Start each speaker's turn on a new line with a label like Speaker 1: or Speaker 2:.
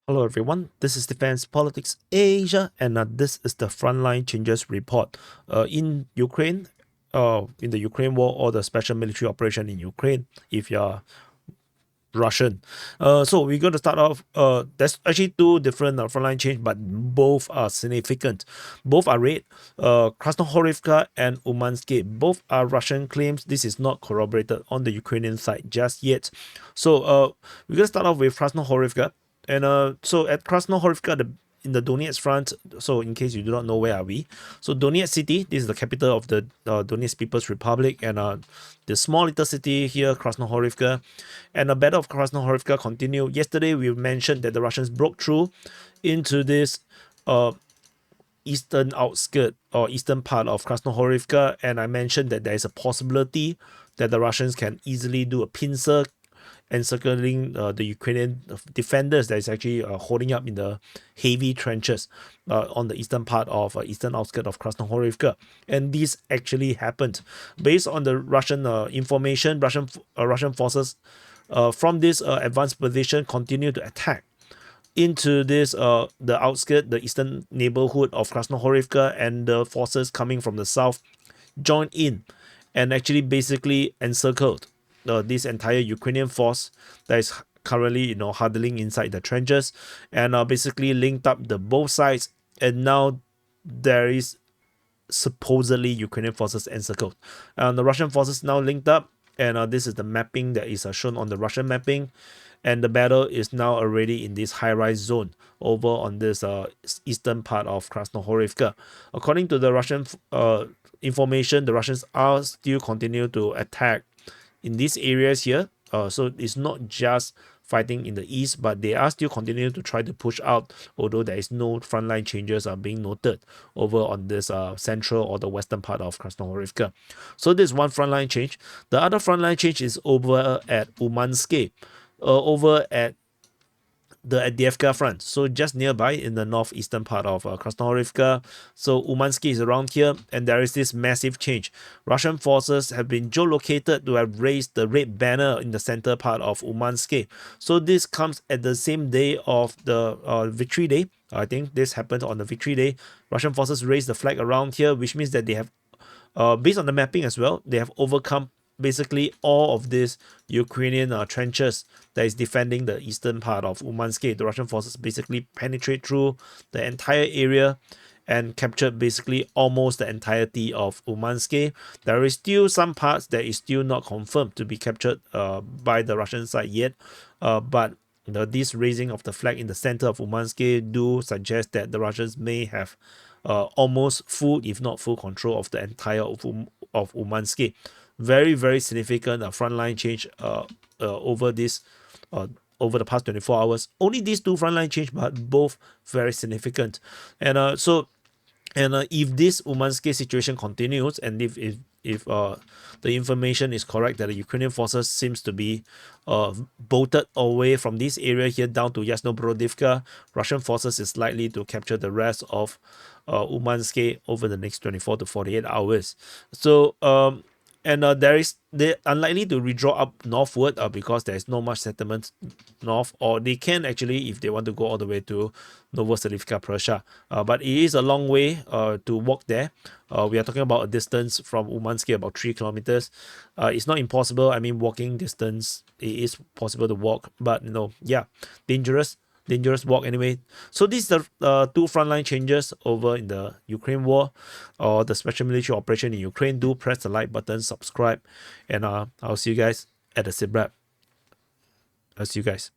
Speaker 1: Hello everyone, this is Defense Politics Asia, and this is the Frontline Changes report in Ukraine, in the Ukraine war or the special military operation in Ukraine, if you're Russian. So we're going to start off, there's actually two different frontline change, but both are significant. Both are red, KRASNOHORIVKA and Umanske. Both are Russian claims. This is not corroborated on the Ukrainian side just yet. So we're going to start off with KRASNOHORIVKA. And so at KRASNOHORIVKA, in the Donetsk front, so in case you do not know where are we, so Donetsk city, this is the capital of the Donetsk People's Republic, and the small little city here, KRASNOHORIVKA, and the battle of KRASNOHORIVKA continued. Yesterday we mentioned that the Russians broke through into this eastern outskirt or eastern part of KRASNOHORIVKA, and I mentioned that there is a possibility that the Russians can easily do a pincer encircling the Ukrainian defenders that is actually holding up in the heavy trenches on the eastern part of eastern outskirts of KRASNOHORIVKA. And this actually happened. Based on the Russian information, Russian forces from this advanced position continue to attack into this the outskirt, the eastern neighborhood of KRASNOHORIVKA, and the forces coming from the south joined in and actually basically encircled this entire Ukrainian force that is currently huddling inside the trenches, and basically linked up the both sides, and now there is supposedly Ukrainian forces encircled, and the Russian forces now linked up, and this is the mapping that is shown on the Russian mapping, and the battle is now already in this high-rise zone over on this eastern part of KRASNOHORIVKA. According to the Russian information, the Russians are still continue to attack in these areas here. So it's not just fighting in the east, but they are still continuing to try to push out, although there is no frontline changes are being noted over on this central or the western part of KRASNOHORIVKA. So this is one frontline change. The other frontline change is over at Umanske, over at the Avdiivka front, so just nearby in the northeastern part of KRASNOHORIVKA. So Umanske is around here, and there is this massive change. Russian forces have been geolocated to have raised the red banner in the center part of Umanske. So this comes at the same day of the Victory Day. I think this happened on the Victory Day. Russian forces raised the flag around here, which means that they have, based on the mapping as well, they have overcome basically all of these Ukrainian trenches that is defending the eastern part of Umanske. The Russian forces basically penetrate through the entire area and captured basically almost the entirety of Umanske. There is still some parts that is still not confirmed to be captured by the Russian side yet, but this raising of the flag in the center of Umanske do suggest that the Russians may have almost full, if not full, control of the entire of Umanske. Very, very significant frontline change over this over the past 24 hours. Only these two frontline change, but both very significant. And if this Umanske situation continues, and if the information is correct that the Ukrainian forces seems to be bolted away from this area here down to Yasnobrodivka, Russian forces is likely to capture the rest of Umanske over the next 24 to 48 hours. So they're unlikely to redraw up northward because there is no much settlement north, or they can actually, if they want to go all the way to Novoselivka, Prussia. But it is a long way to walk there. We are talking about a distance from Umanske about 3 kilometers. It's not impossible. I mean, walking distance, it is possible to walk, but yeah, dangerous walk anyway. So these are two frontline changes over in the Ukraine war or the special military operation in Ukraine. Do press the like button, subscribe, and I'll see you guys at the sit rep. I'll see you guys.